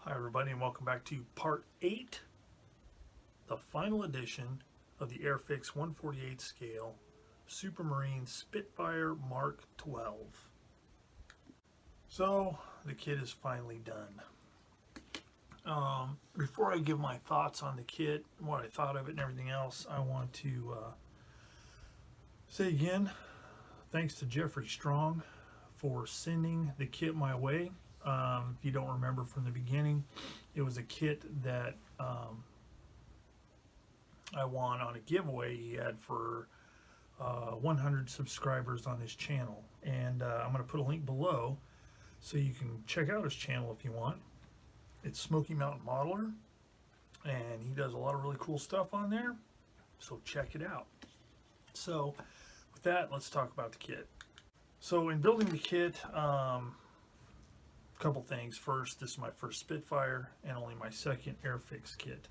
Hi everybody, and welcome back to part 8, the final edition of the Airfix 1/48 scale Supermarine Spitfire Mark XII. So the kit is finally done. Before I give my thoughts on the kit, what I thought of it and everything else, I want to say again, thanks to Jeffrey Strong for sending the kit my way. If you don't remember from the beginning, it was a kit that I won on a giveaway he had for 100 subscribers on his channel. And I'm going to put a link below so you can check out his channel if you want. It's Smokey Mountain Modeler, and he does a lot of really cool stuff on there, so check it out. So with that, let's talk about the kit. So in building the kit, couple things. First, this is my first Spitfire and only my second Airfix kit.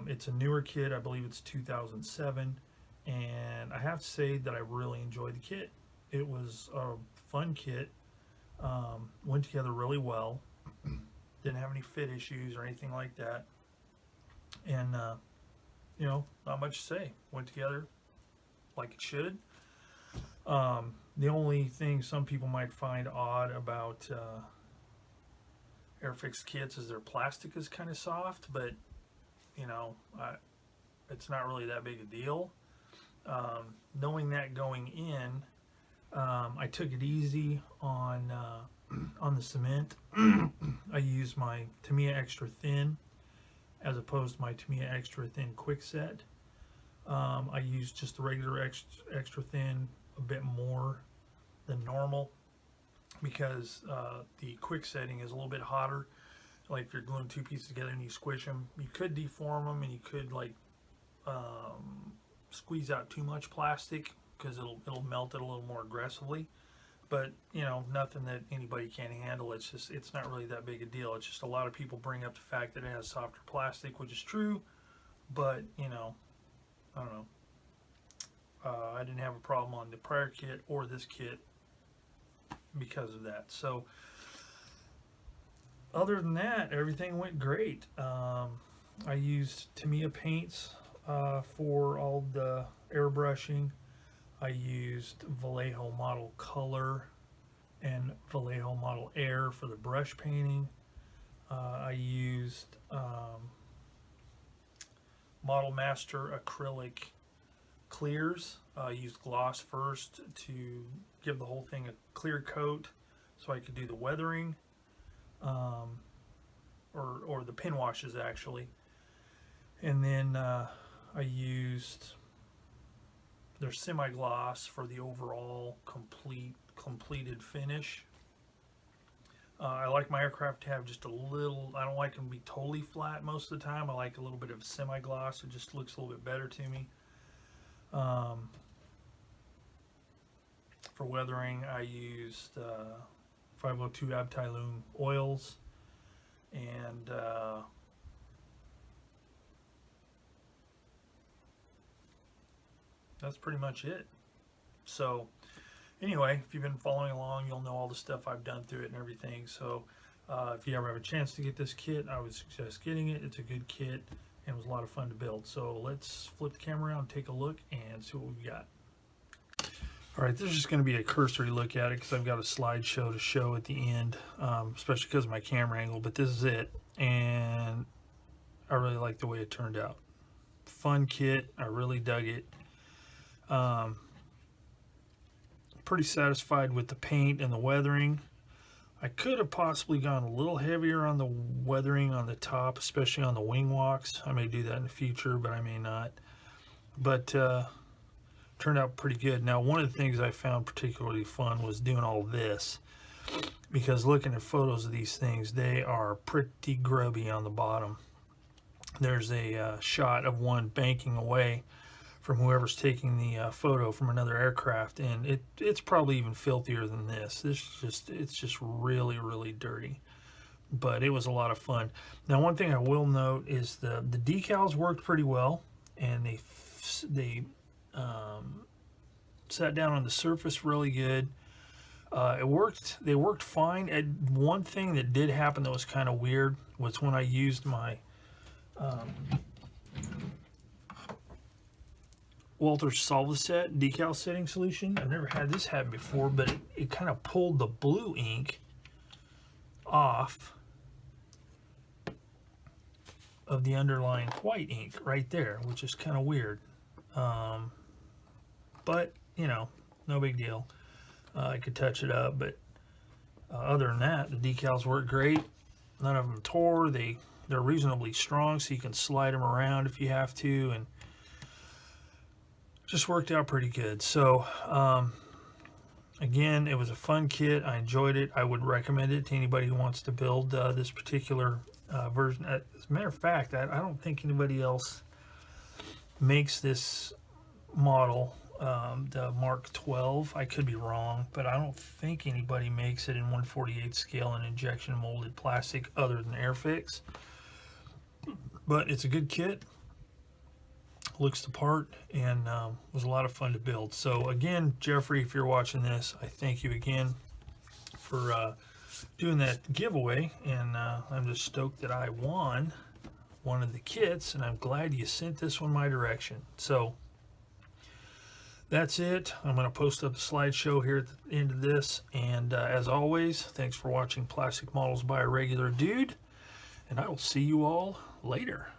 It's a newer kit, I believe it's 2007, and I have to say that I really enjoyed the kit. It was a fun kit, went together really well, didn't have any fit issues or anything like that, and you know, not much to say, went together like it should. The only thing some people might find odd about Airfix kits is their plastic is kind of soft, but you know, it's not really that big a deal. Knowing that going in, I took it easy on the cement. I used my Tamiya Extra Thin as opposed to my Tamiya Extra Thin Quickset. I used just the regular extra thin a bit more than normal because the quick setting is a little bit hotter. Like if you're gluing two pieces together and you squish them, you could deform them and you could like squeeze out too much plastic because it'll melt it a little more aggressively. But you know, nothing that anybody can't handle. It's not really that big a deal. It's just a lot of people bring up the fact that it has softer plastic, which is true, but you know, I don't know. I didn't have a problem on the prior kit or this kit because of that. So other than that, everything went great. I used Tamiya paints for all the airbrushing. I used Vallejo Model Color and Vallejo Model Air for the brush painting. I used Model Master acrylic clears. I used gloss first to give the whole thing a clear coat so I could do the weathering, or the pin washes actually. And then I used their semi-gloss for the overall completed finish. I like my aircraft to have just a little, I don't like them to be totally flat most of the time. I like a little bit of semi-gloss. It just looks a little bit better to me. For weathering, I used 502 Abtailoon oils, and that's pretty much it. So anyway, if you've been following along, you'll know all the stuff I've done through it and everything. So if you ever have a chance to get this kit, I would suggest getting it. It's a good kit and it was a lot of fun to build. So let's flip the camera around, take a look, and see what we've got. All right, this is just going to be a cursory look at it because I've got a slideshow to show at the end, especially because of my camera angle, but this is it, and I really like the way it turned out. Fun kit, I really dug it. Pretty satisfied with the paint and the weathering. I could have possibly gone a little heavier on the weathering on the top, especially on the wing walks. I may do that in the future, but I may not. But turned out pretty good. Now, one of the things I found particularly fun was doing all this, because looking at photos of these things, they are pretty grubby on the bottom. There's a shot of one banking away from whoever's taking the photo from another aircraft, and it's probably even filthier than this. It's just really, really dirty. But it was a lot of fun. Now, one thing I will note is the decals worked pretty well, and they sat down on the surface really good. It worked. They worked fine. And one thing that did happen that was kind of weird was when I used my Walther Solvaset decal setting solution. I've never had this happen before, but it kind of pulled the blue ink off of the underlying white ink right there, which is kind of weird. But, you know, no big deal. I could touch it up, but other than that, the decals work great. None of them tore. They're reasonably strong, so you can slide them around if you have to, and just worked out pretty good. So again, it was a fun kit. I enjoyed it. I would recommend it to anybody who wants to build this particular version. As a matter of fact, I don't think anybody else makes this model, the Mark XII. I could be wrong, but I don't think anybody makes it in 1/48 scale and injection molded plastic other than Airfix. But it's a good kit. Looks the part, and was a lot of fun to build. So again, Jeffrey, if you're watching this, I thank you again for doing that giveaway, and I'm just stoked that I won one of the kits, and I'm glad you sent this one my direction. So that's it. I'm going to post up the slideshow here at the end of this, and as always, thanks for watching Plastic Models by a Regular Dude, and I will see you all later.